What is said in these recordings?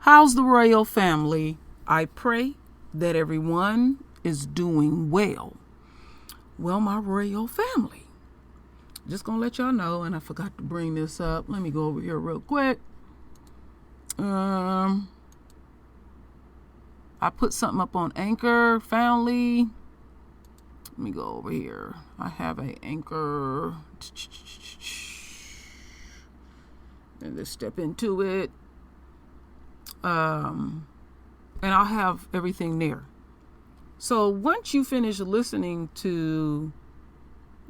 How's the royal family? I pray that everyone is doing well. Well, my royal family, just gonna let y'all know, and I forgot to bring this up. Let me go over here real quick. I put something up on Anchor Family. Let me go over here. I have a Anchor. And let's step into it. And I'll have everything there. So once you finish listening to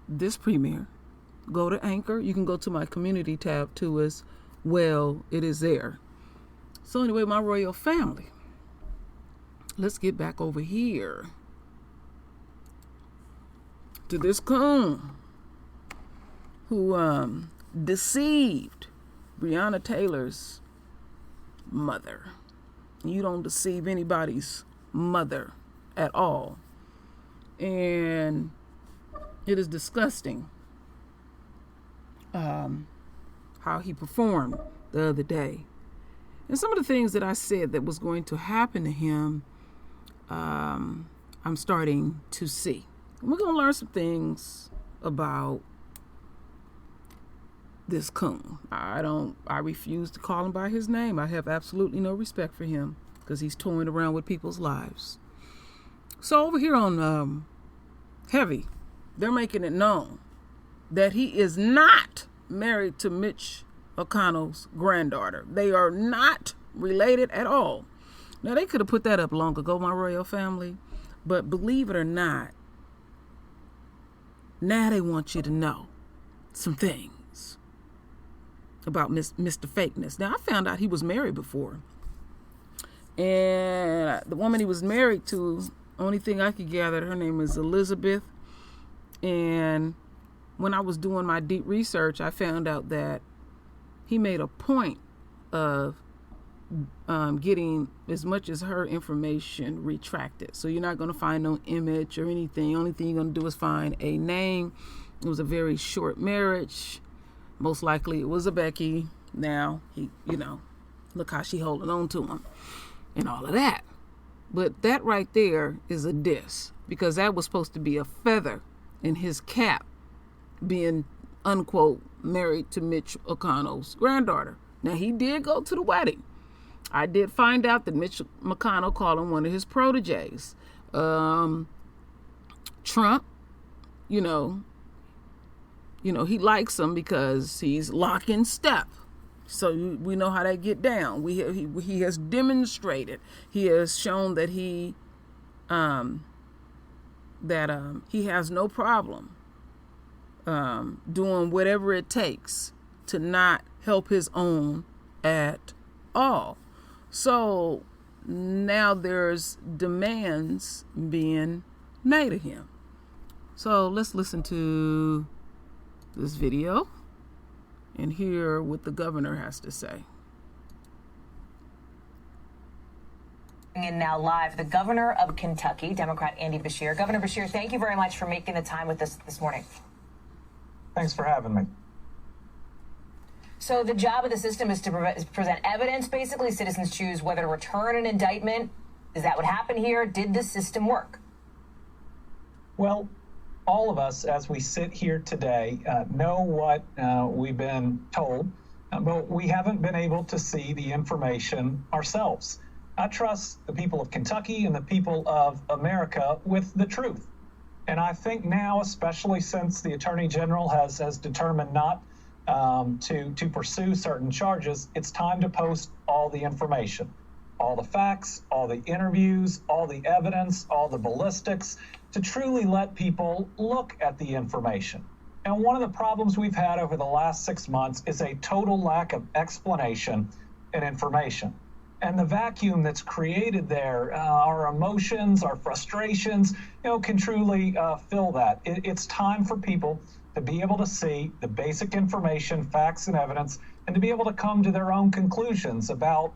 this premiere, go to Anchor. You can go to my community tab too as well. It is there. So anyway, my royal family. Let's get back over here to this coon who deceived Breonna Taylor's mother. You don't deceive anybody's mother at all. And it is disgusting how he performed the other day. And some of the things that I said that was going to happen to him, I'm starting to see. And we're going to learn some things about this coon. I refuse to call him by his name. I have absolutely no respect for him because he's toying around with people's lives. So over here on Heavy, they're making it known that he is not married to Mitch McConnell's granddaughter. They are not related at all. Now, they could have put that up long ago, my royal family, but believe it or not, now they want you to know some things about Mr. Fakeness. Now, I found out he was married before. And the woman he was married to, only thing I could gather, her name is Elizabeth. And when I was doing my deep research, I found out that he made a point of getting as much as her information retracted. So you're not going to find no image or anything. Only thing you're going to do is find a name. It was a very short marriage. Most likely it was a Becky. Now, he, look how she holding on to him and all of that. But that right there is a diss, because that was supposed to be a feather in his cap, being, unquote, married to Mitch McConnell's granddaughter. Now, he did go to the wedding. I did find out that Mitch McConnell called him one of his proteges. Trump, he likes him because he's lock in step. So we know how they get down. He has demonstrated. He has shown that he has no problem doing whatever it takes to not help his own at all. So now there's demands being made of him. So let's listen to this video and hear what the governor has to say. And now live, the governor of Kentucky, Democrat Andy Beshear. Governor Beshear, thank you very much for making the time with us this morning. Thanks for having me. So the job of the system is to present evidence. Basically, citizens choose whether to return an indictment. Is that what happened here? Did the system work? Well, all of us, as we sit here today, know what we've been told, but we haven't been able to see the information ourselves. I trust the people of Kentucky and the people of America with the truth. And I think now, especially since the Attorney General has determined not to pursue certain charges, it's time to post all the information, all the facts, all the interviews, all the evidence, all the ballistics, to truly let people look at the information. And one of the problems we've had over the last 6 months is a total lack of explanation and information. And the vacuum that's created there, our emotions, our frustrations, can truly fill that. It's time for people to be able to see the basic information, facts, and evidence, and to be able to come to their own conclusions about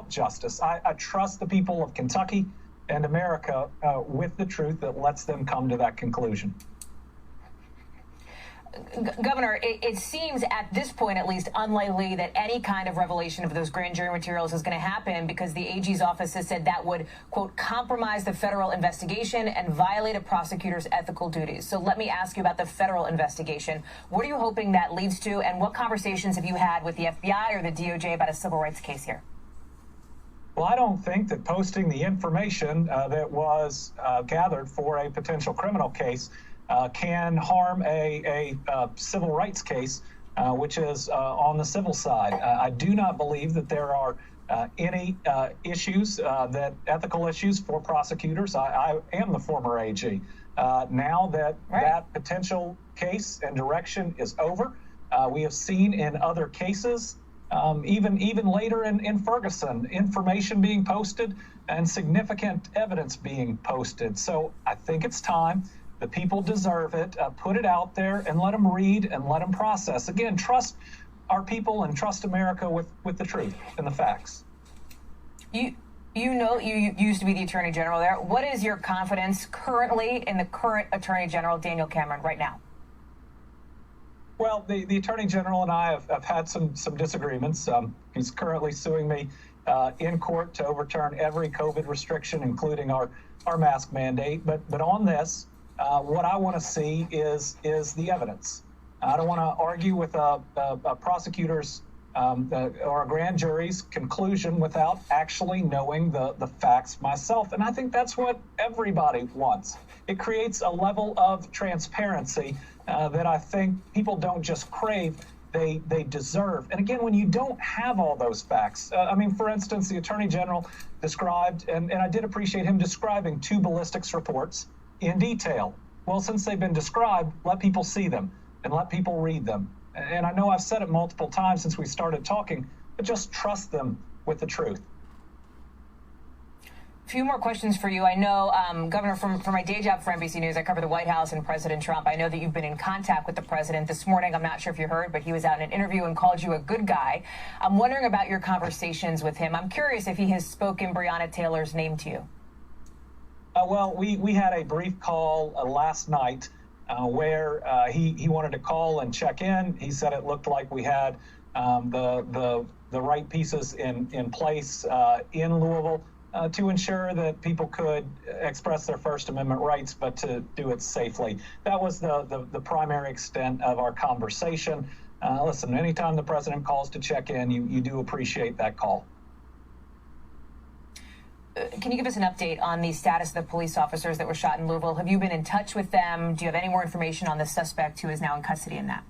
justice. I trust the people of Kentucky and America with the truth that lets them come to that conclusion. Governor, it seems at this point, at least, unlikely that any kind of revelation of those grand jury materials is going to happen because the AG's office has said that would, quote, compromise the federal investigation and violate a prosecutor's ethical duties. So let me ask you about the federal investigation. What are you hoping that leads to, and what conversations have you had with the FBI or the DOJ about a civil rights case here? Well, I don't think that posting the information that was gathered for a potential criminal case can harm a civil rights case, which is on the civil side. I do not believe that there are any issues, ethical issues for prosecutors. I am the former AG. Now that that potential case and direction is over, we have seen in other cases, even later in Ferguson, information being posted and significant evidence being posted. So I think it's time. The people deserve it. Put it out there and let them read and let them process. Again, trust our people and trust America with the truth and the facts. You used to be the Attorney General there. What is your confidence currently in the current Attorney General, Daniel Cameron, right now? Well, the Attorney General and I have had some disagreements. He's currently suing me in court to overturn every COVID restriction, including our mask mandate. But on this, what I want to see is the evidence. I don't want to argue with a prosecutor's or a grand jury's conclusion without actually knowing the facts myself. And I think that's what everybody wants. It creates a level of transparency that I think people don't just crave, they deserve. And again, when you don't have all those facts, for instance, the Attorney General described, and I did appreciate him describing 2 ballistics reports in detail. Well, since they've been described, let people see them and let people read them. And I know I've said it multiple times since we started talking, but just trust them with the truth. A few more questions for you. I know, Governor, for my day job for NBC News, I cover the White House and President Trump. I know that you've been in contact with the president this morning. I'm not sure if you heard, but he was out in an interview and called you a good guy. I'm wondering about your conversations with him. I'm curious if he has spoken Breonna Taylor's name to you. Well, we had a brief call last night where he wanted to call and check in. He said it looked like we had the right pieces in place in Louisville to ensure that people could express their First Amendment rights, but to do it safely. That was the primary extent of our conversation. Listen, anytime the president calls to check in, you do appreciate that call. Can you give us an update on the status of the police officers that were shot in Louisville? Have you been in touch with them? Do you have any more information on the suspect who is now in custody in that?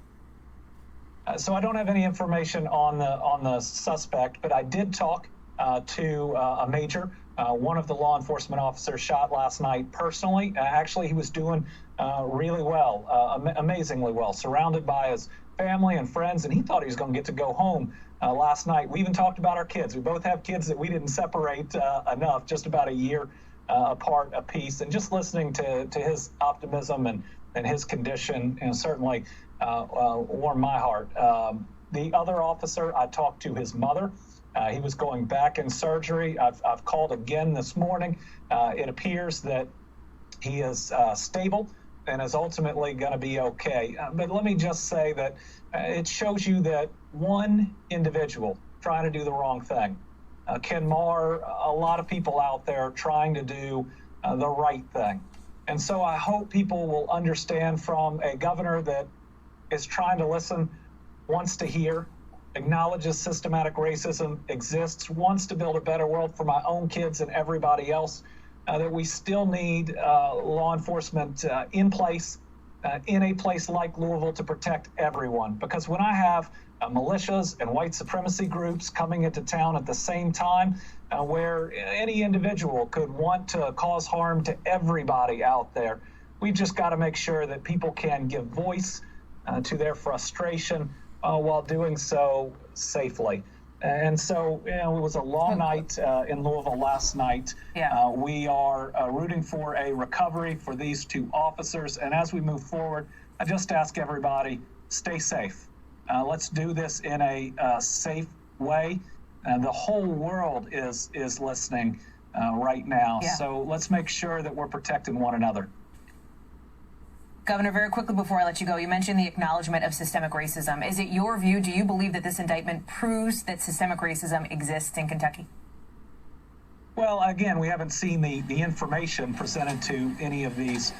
So I don't have any information on the suspect, but I did talk to a major, one of the law enforcement officers shot last night personally. Actually, he was doing really well, amazingly well, surrounded by his family and friends, and he thought he was going to get to go home last night. We even talked about our kids. We both have kids that we didn't separate enough, just about a year apart apiece, and just listening to his optimism and his condition, and certainly warmed my heart. The other officer, I talked to his mother. He was going back in surgery. I've called again this morning. It appears that he is stable and is ultimately going to be okay. But let me just say that it shows you that one individual trying to do the wrong thing can mar a lot of people out there trying to do the right thing. And so I hope people will understand from a governor that is trying to listen, wants to hear, acknowledges systematic racism exists, wants to build a better world for my own kids and everybody else, that we still need law enforcement in place, in a place like Louisville to protect everyone. Because when I have militias and white supremacy groups coming into town at the same time, where any individual could want to cause harm to everybody out there, we've just got to make sure that people can give voice to their frustration while doing so safely. And so, it was a long night in Louisville last night. Yeah. We are rooting for a recovery for these 2 officers. And as we move forward, I just ask everybody, stay safe. Let's do this in a safe way. The whole world is listening right now. Yeah. So let's make sure that we're protecting one another. Governor, very quickly before I let you go, you mentioned the acknowledgement of systemic racism. Is it your view, do you believe that this indictment proves that systemic racism exists in Kentucky? Well, again, we haven't seen the information presented to any of these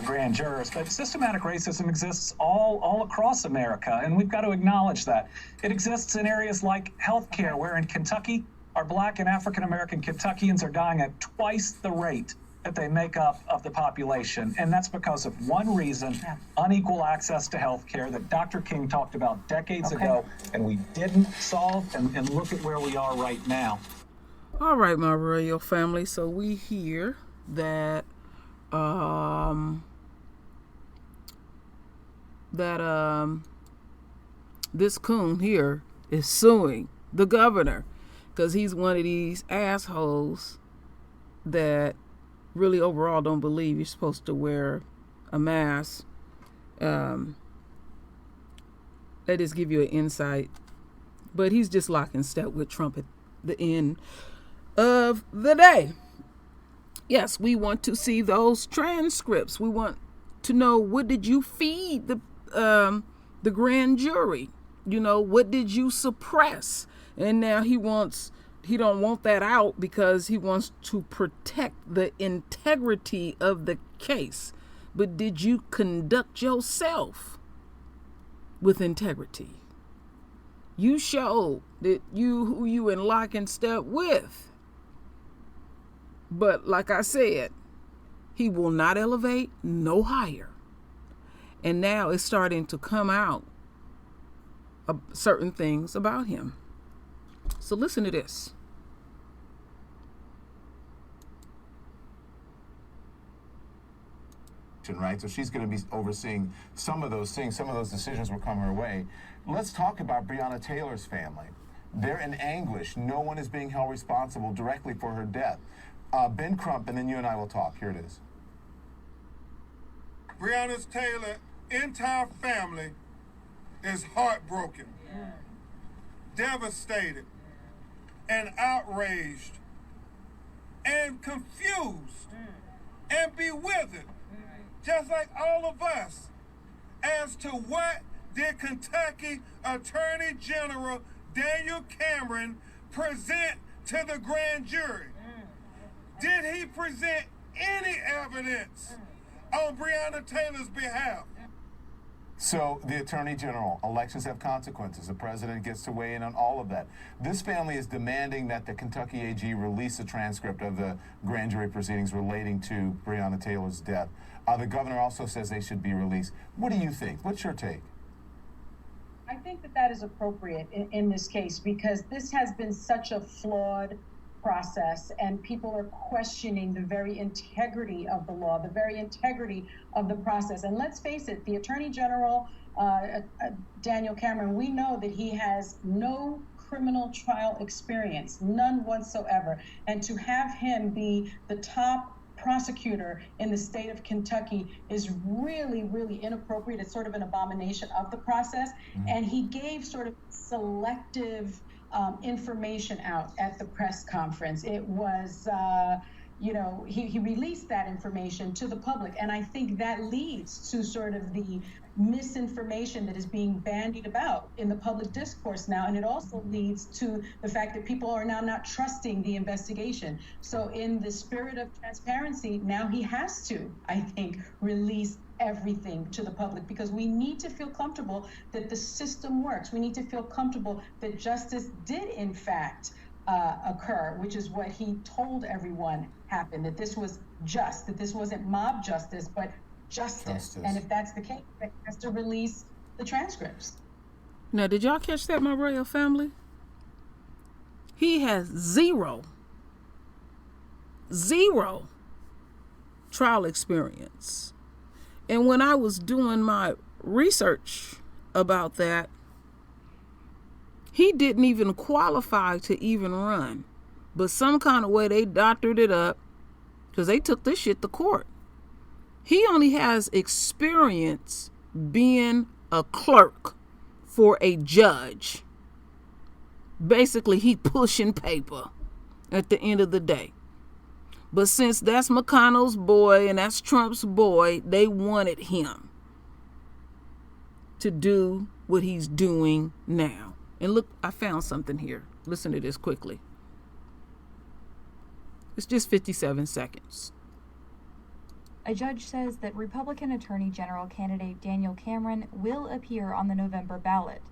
grand jurors, but systematic racism exists all across America, and we've got to acknowledge that. It exists in areas like healthcare, where in Kentucky, our Black and African American Kentuckians are dying at twice the rate that they make up of the population. And that's because of one reason, unequal access to health care that Dr. King talked about decades ago, and we didn't solve, and look at where we are right now. All right, my royal family. So we hear that this coon here is suing the governor because he's one of these assholes that really overall don't believe you're supposed to wear a mask. They just give you an insight. But he's just lock in step with Trump at the end of the day. Yes, we want to see those transcripts. We want to know, what did you feed the grand jury? You know, what did you suppress? And now he don't want that out because he wants to protect the integrity of the case. But did you conduct yourself with integrity? You showed that who you in lock and step with. But like I said, he will not elevate no higher. And now it's starting to come out certain things about him. So listen to this. Right, so she's going to be overseeing some of those things. Some of those decisions will come her way. Let's talk about Breonna Taylor's family. They're in anguish. No one is being held responsible directly for her death. Ben Crump, and then you and I will talk. Here it is. Breonna Taylor's entire family is heartbroken, devastated, and outraged, and confused, and bewildered, just like all of us, as to what did Kentucky Attorney General Daniel Cameron present to the grand jury? Did he present any evidence on Breonna Taylor's behalf? So the Attorney General, elections have consequences. The president gets to weigh in on all of that. This family is demanding that the Kentucky AG release a transcript of the grand jury proceedings relating to Breonna Taylor's death. The governor also says they should be released. What do you think? What's your take? I think that is appropriate in this case, because this has been such a flawed process, and people are questioning the very integrity of the law, the very integrity of the process. And let's face it, the Attorney General, Daniel Cameron, we know that he has no criminal trial experience, none whatsoever. And to have him be the top prosecutor in the state of Kentucky is really, really inappropriate. It's sort of an abomination of the process. And he gave sort of selective information out at the press conference. It was, he released that information to the public. And I think that leads to sort of the misinformation that is being bandied about in the public discourse now. And it also leads to the fact that people are now not trusting the investigation. So in the spirit of transparency, now he has to, I think, release everything to the public, because we need to feel comfortable that the system works. We need to feel comfortable that justice did in fact occur, which is what he told everyone happened, that this was just, that this wasn't mob justice, but justice. And if that's the case, he has to release the transcripts. Now, did y'all catch that, my royal family? He has zero trial experience. And when I was doing my research about that, he didn't even qualify to even run. But some kind of way they doctored it up, because they took this shit to court. He only has experience being a clerk for a judge. Basically, he pushing paper at the end of the day. But since that's McConnell's boy and that's Trump's boy, they wanted him. to do what he's doing now. And look, I found something here. Listen to this quickly. It's just 57 seconds. A judge says that Republican Attorney General candidate Daniel Cameron will appear on the November ballot.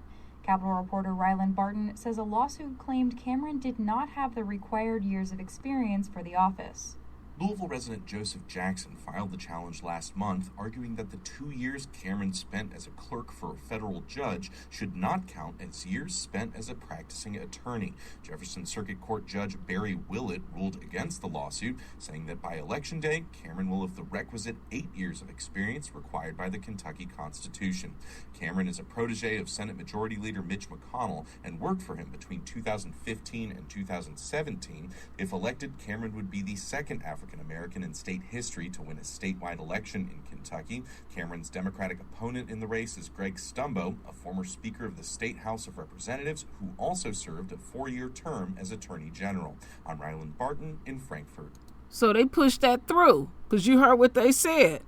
Capitol reporter Ryland Barton says a lawsuit claimed Cameron did not have the required years of experience for the office. Louisville resident Joseph Jackson filed the challenge last month, arguing that the 2 years Cameron spent as a clerk for a federal judge should not count as years spent as a practicing attorney. Jefferson Circuit Court Judge Barry Willett ruled against the lawsuit, saying that by Election Day, Cameron will have the requisite 8 years of experience required by the Kentucky Constitution. Cameron is a protege of Senate Majority Leader Mitch McConnell and worked for him between 2015 and 2017. If elected, Cameron would be the second African-American in state history to win a statewide election in Kentucky. Cameron's Democratic opponent in the race is Greg Stumbo, a former Speaker of the State House of Representatives who also served a 4-year term as Attorney General. I'm Ryland Barton in Frankfort. So they pushed that through because you heard what they said.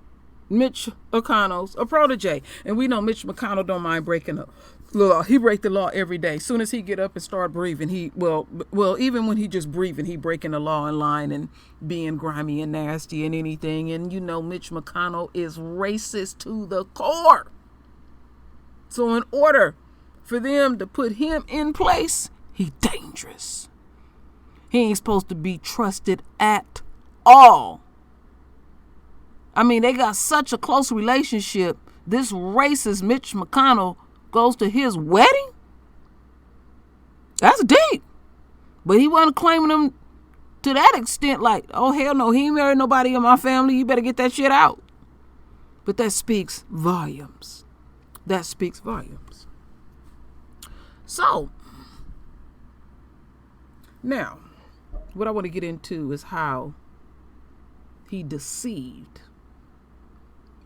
Mitch McConnell's a protege. And we know Mitch McConnell don't mind breaking the law. He break the law every day. As soon as he get up and start breathing, even when he just breathing, he breaking the law in line and being grimy and nasty and anything. And you know Mitch McConnell is racist to the core. So in order for them to put him in place, he dangerous. He ain't supposed to be trusted at all. I mean, they got such a close relationship. This racist Mitch McConnell goes to his wedding? That's deep. But he wasn't claiming them to that extent, like, oh, hell no, he ain't married nobody in my family. You better get that shit out. But that speaks volumes. That speaks volumes. So, now, what I want to get into is how he deceived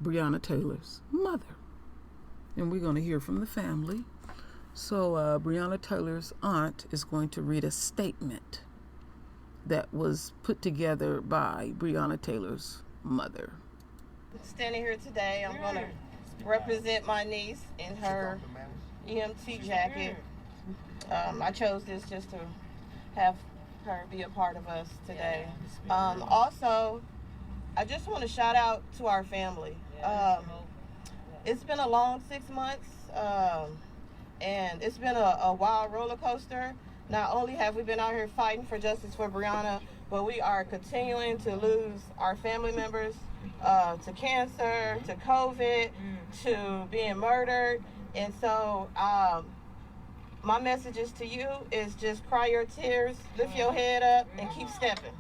Breonna Taylor's mother. And we're going to hear from the family. So Breonna Taylor's aunt is going to read a statement that was put together by Breonna Taylor's mother. Standing here today, I'm going to represent my niece in her EMT jacket. I chose this just to have her be a part of us today. Also, I just want to shout out to our family. It's been a long 6 months, and it's been a wild roller coaster. Not only have we been out here fighting for justice for Breonna, but we are continuing to lose our family members to cancer, to COVID, to being murdered. And so my messages to you is just cry your tears, lift your head up, and keep stepping.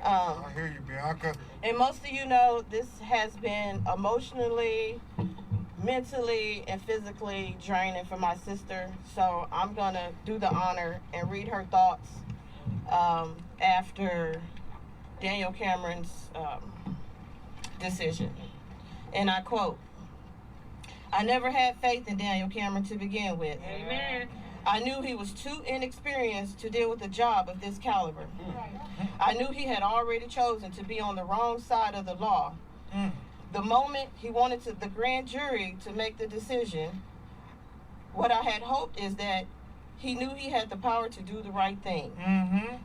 I hear you, Bianca. And most of you know this has been emotionally, mentally, and physically draining for my sister. So I'm going to do the honor and read her thoughts after Daniel Cameron's decision. And I quote, "I never had faith in Daniel Cameron to begin with. Amen. I knew he was too inexperienced to deal with a job of this caliber. I knew he had already chosen to be on the wrong side of the law. The moment he wanted the grand jury to make the decision, what I had hoped is that he knew he had the power to do the right thing,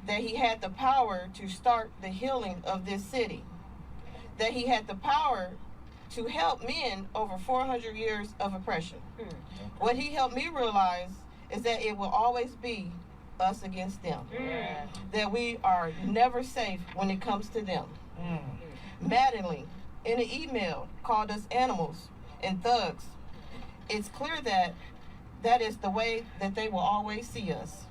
that he had the power to start the healing of this city, that he had the power to help men over 400 years of oppression. What he helped me realize is that it will always be us against them, that we are never safe when it comes to them. Mattingly, in an email, called us animals and thugs. It's clear that that is the way that they will always see us.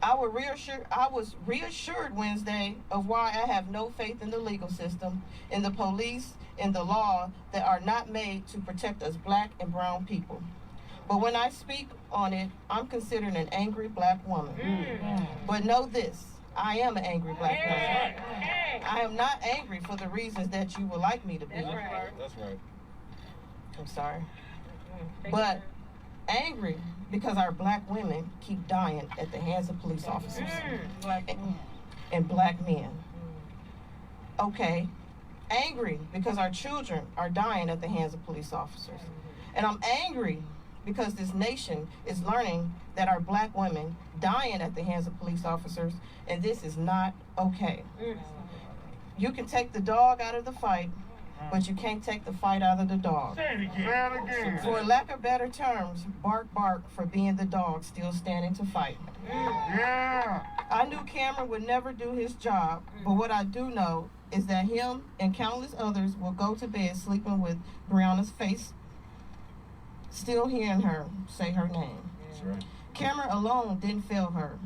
I was reassured Wednesday of why I have no faith in the legal system, in the police, in the law that are not made to protect us black and brown people. But when I speak on it, I'm considered an angry black woman. But know this, I am an angry black woman. I am not angry for the reasons that you would like me to be. That's right. I'm sorry. But angry because our black women keep dying at the hands of police officers and black men. Okay. Angry because our children are dying at the hands of police officers. And I'm angry because this nation is learning that our black women dying at the hands of police officers, and this is not okay. You can take the dog out of the fight, but you can't take the fight out of the dog. Say it again. For lack of better terms, bark bark for being the dog still standing to fight. Yeah. I knew Cameron would never do his job, but what I do know is that him and countless others will go to bed sleeping with Breonna's face, still hearing her say her name. That's right. Cameron alone didn't fail her,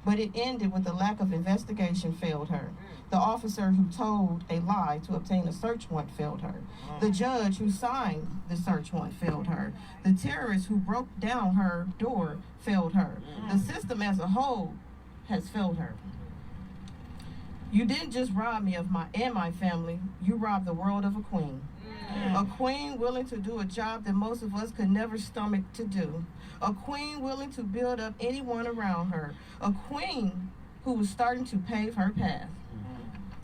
but it ended with the lack of investigation failed her. The officer who told a lie to obtain a search warrant failed her. The judge who signed the search warrant failed her. The terrorist who broke down her door failed her. The system as a whole has failed her. You didn't just rob me of my family, you robbed the world of a queen. A queen willing to do a job that most of us could never stomach to do. A queen willing to build up anyone around her. A queen who was starting to pave her path.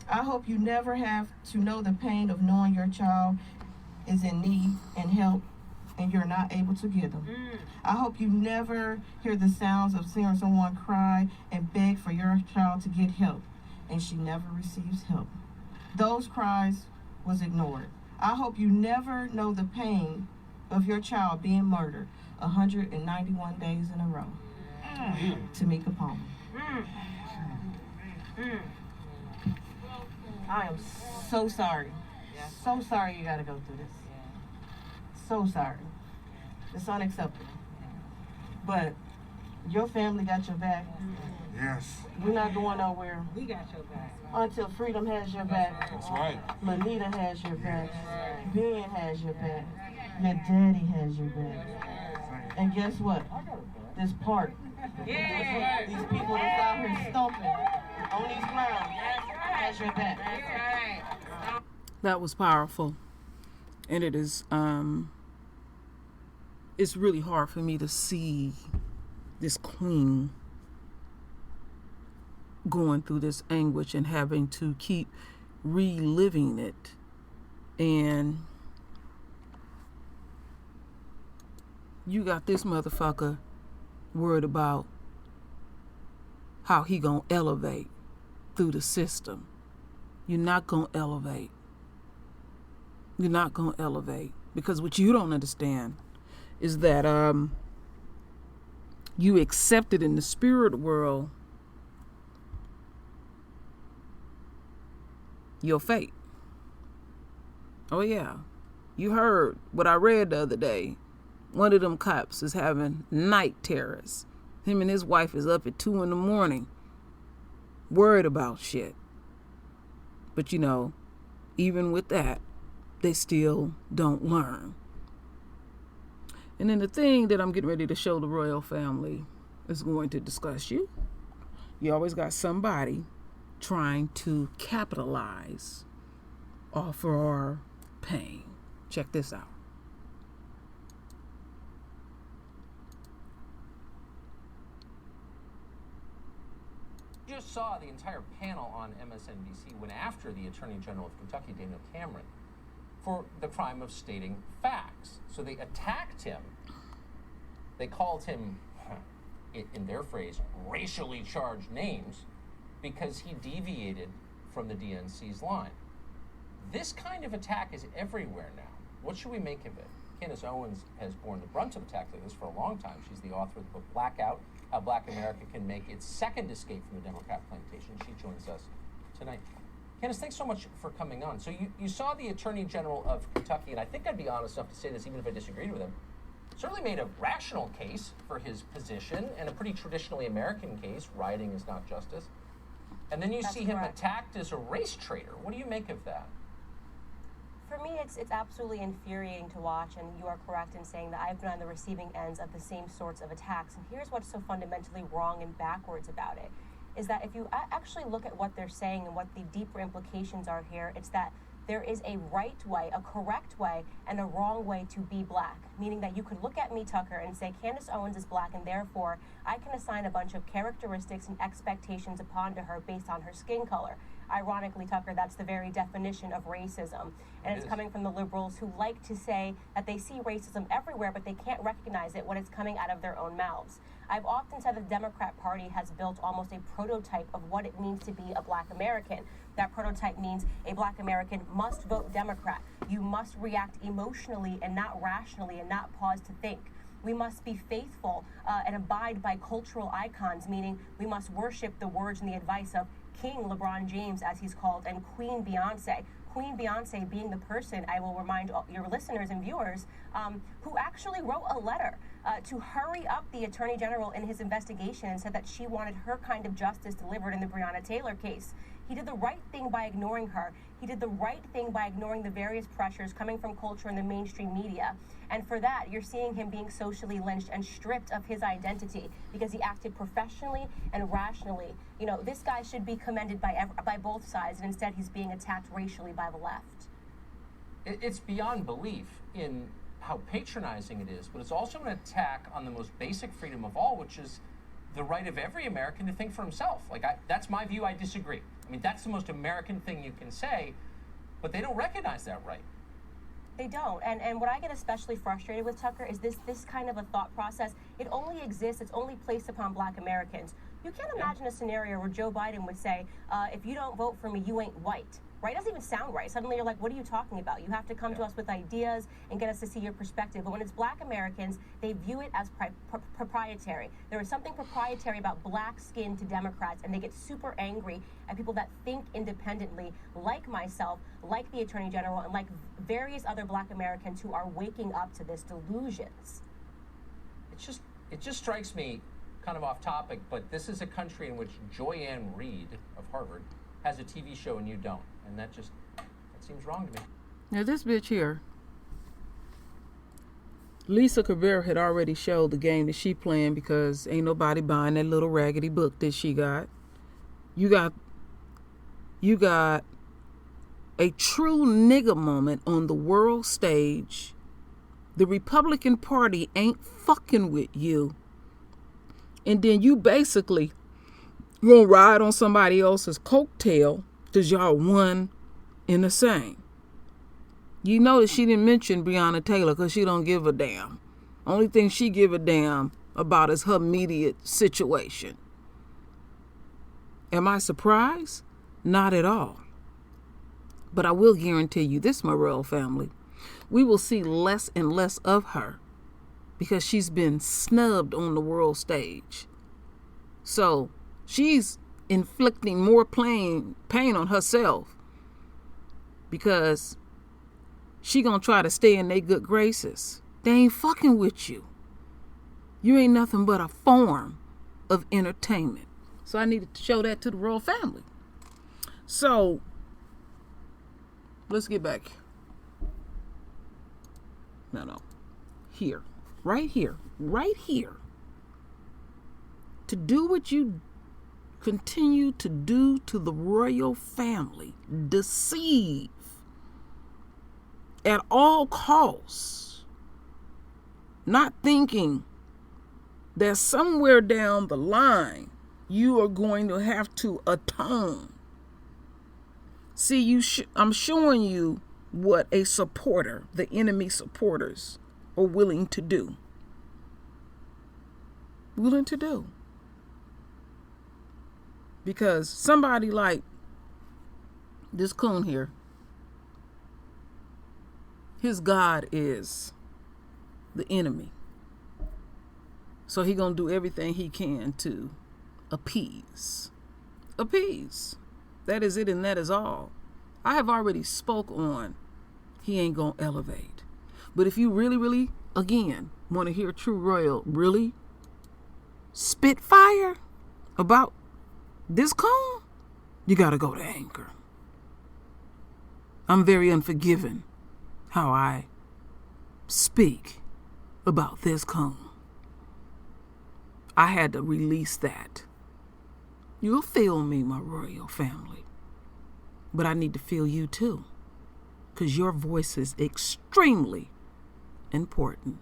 I hope you never have to know the pain of knowing your child is in need and help and you're not able to give them. I hope you never hear the sounds of seeing someone cry and beg for your child to get help and she never receives help. Those cries was ignored. I hope you never know the pain of your child being murdered 191 days in a row. Tamika Palmer. I am so sorry. So sorry you gotta go through this. So sorry. It's unacceptable. But your family got your back. Yes. We're not going nowhere. We got your back. Until Freedom has your back. That's right. Lanita has your back. Ben has your back. Your daddy has your back. And guess what? This park. Yeah. These people that's out here stomping on these grounds has your back. That was powerful. And it is it's really hard for me to see this queen going through this anguish and having to keep reliving it. And you got this motherfucker worried about how he gonna elevate through the system. You're not gonna elevate. You're not gonna elevate. Because what you don't understand is that you accepted in the spirit world your fate. Oh yeah. You heard what I read the other day. One of them cops is having night terrors. Him and his wife is up at 2 a.m, worried about shit. But you know, even with that, they still don't learn. And then the thing that I'm getting ready to show the royal family is going to disgust you. You always got somebody trying to capitalize off our pain. Check this out. You just saw the entire panel on MSNBC went after the Attorney General of Kentucky, Daniel Cameron, for the crime of stating facts. So they attacked him. They called him, in their phrase, racially charged names because he deviated from the DNC's line. This kind of attack is everywhere now. What should we make of it? Candace Owens has borne the brunt of attacks like this for a long time. She's the author of the book Blackout, How Black America Can Make Its Second Escape from the Democrat Plantation. She joins us tonight. Candace, thanks so much for coming on. So you saw the Attorney General of Kentucky, and I think I'd be honest enough to say this even if I disagreed with him, certainly made a rational case for his position and a pretty traditionally American case, rioting is not justice. And then you see him attacked as a race traitor. What do you make of that? For me, it's absolutely infuriating to watch, and you are correct in saying that I've been on the receiving ends of the same sorts of attacks. And here's what's so fundamentally wrong and backwards about it, is that if you actually look at what they're saying and what the deeper implications are here, it's that there is a right way, a correct way, and a wrong way to be black. Meaning that you could look at me, Tucker, and say Candace Owens is black, and therefore I can assign a bunch of characteristics and expectations upon to her based on her skin color. Ironically, Tucker, that's the very definition of racism. And it's coming from the liberals who like to say that they see racism everywhere, but they can't recognize it when it's coming out of their own mouths. I've often said the Democrat Party has built almost a prototype of what it means to be a Black American. That prototype means a Black American must vote Democrat. You must react emotionally and not rationally and not pause to think. We must be faithful and abide by cultural icons, meaning we must worship the words and the advice of King LeBron James, as he's called, and Queen Beyonce. Queen Beyonce being the person, I will remind your listeners and viewers, who actually wrote a letter to hurry up the Attorney General in his investigation and said that she wanted her kind of justice delivered in the Breonna Taylor case. He did the right thing by ignoring her. He did the right thing by ignoring the various pressures coming from culture and the mainstream media. And for that, you're seeing him being socially lynched and stripped of his identity because he acted professionally and rationally. You know, this guy should be commended by both sides, and instead he's being attacked racially by the left. It's beyond belief in how patronizing it is, but it's also an attack on the most basic freedom of all, which is the right of every American to think for himself. That's my view. I disagree. I mean, that's the most American thing you can say, but they don't recognize that right. They don't. And what I get especially frustrated with, Tucker, is this kind of a thought process. It only exists, it's only placed upon Black Americans. You can't imagine a scenario where Joe Biden would say, if you don't vote for me, you ain't white. Right? It doesn't even sound right. Suddenly you're like, what are you talking about? You have to come to us with ideas and get us to see your perspective. But when it's Black Americans, they view it as proprietary. There is something proprietary about black skin to Democrats, and they get super angry at people that think independently, like myself, like the Attorney General, and like various other Black Americans who are waking up to this delusions. It just strikes me, kind of off topic, but this is a country in which Joy-Ann Reid of Harvard has a TV show and you don't. And that seems wrong to me. Now this bitch here, Lisa Cabrera had already showed the game that she playing because ain't nobody buying that little raggedy book that she got. You got a true nigga moment on the world stage. The Republican Party ain't fucking with you. And then you basically gonna ride on somebody else's coattail because y'all one in the same. You notice she didn't mention Breonna Taylor because she don't give a damn. Only thing she give a damn about is her immediate situation. Am I surprised? Not at all. But I will guarantee you this, my royal family, we will see less and less of her because she's been snubbed on the world stage. So she's inflicting more pain on herself because she gonna try to stay in their good graces. They ain't fucking with you. You ain't nothing but a form of entertainment. So I needed to show that to the royal family. So let's get back. No. Here. Right here. To do what you continue to do to the royal family. Deceive. At all costs. Not thinking that somewhere down the line you are going to have to atone. See, I'm showing you what a supporter, the enemy supporters, are willing to do. Because somebody like this coon here, his God is the enemy. So he gonna do everything he can to appease. That is it, and that is all. I have already spoke on he ain't gonna elevate. But if you really, again, want to hear true royal, really spitfire about this coon, you gotta go to Anchor. I'm very unforgiving how I speak about this coon. I had to release that. You'll feel me, my royal family. But I need to feel you too. Because your voice is extremely important.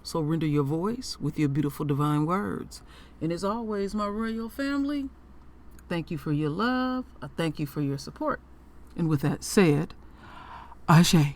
So render your voice with your beautiful divine words. And as always, my royal family, thank you for your love. I thank you for your support. And with that said, Ashe.